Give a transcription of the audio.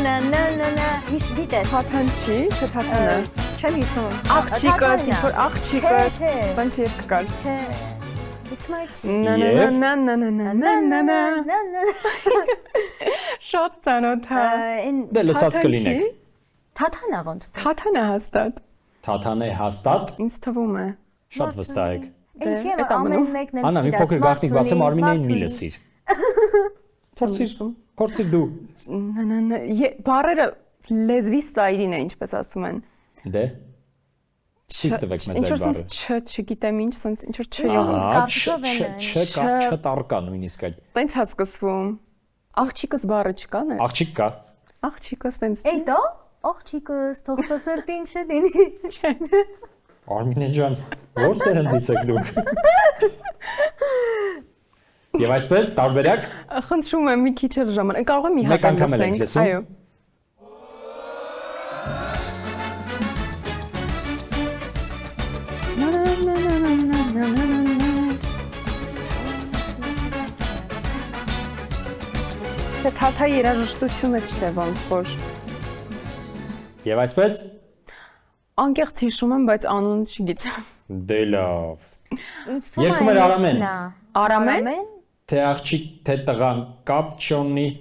Հիշ գիտես։ Թաթան չի, թե թաթանը։ Չեմ հիշում։ Աղջիկս, ինչ որ աղջիկս, Չէ։ բանց երբ կար։ Չէ։ Իսկ մայր չի։ Շատ ծանոթ է։ Դե լսած կլինեք։ Թաթանա ոնց։ Թաթանը հաստատ։ Թաթան է հաստատ, Ինձ թվում է։ շատ վստահ եք։ Ինչի՞ էդ ամեն ամենով։ մեկն էլ Անա, մի սիրած, փոքր գաղտնիք բացեմ, Արմինեին մի Մարտունի։ լսիր։ Փորձիր դու։ Բառերը լեզվի սայրին է, ինչպես ասում են։ Դե։ Չի ստվեք մեզ Ինչ որ այդ բառը։ sense չգիտեմ ինչ, sense ինչ որ չյող։ Կապիտով են են։ Չտարկա նույնիսկ այդ։ Տենց է սկսվում։ Աղջիկս բառը չկան է։ Աղջիկ կա։ Աղջիկս տենց Էй դո, աղջիկս, թողտո սրտին չդինի։ չէ։ Արմինե ջան, ո՞ր սերնդից եք դուք։ Եվ այսպես տարբերակ Խնդրում եմ մի քիչ էլ ժամանակ։ Կարող եմ մի Մեկ հատ անգամ էլ եք լսենք։ լսում։ Այո։ Թե թաթա երաժշտությունը չէ ոնց որ։ եւ այսպես Անկեղծ հիշում եմ, բայց անունը չգիտեմ։ դե լավ։ Երգում Երգում էր Արամեն։ Արամեն։ Թե աղջիկ, թե տղան կապ չունի,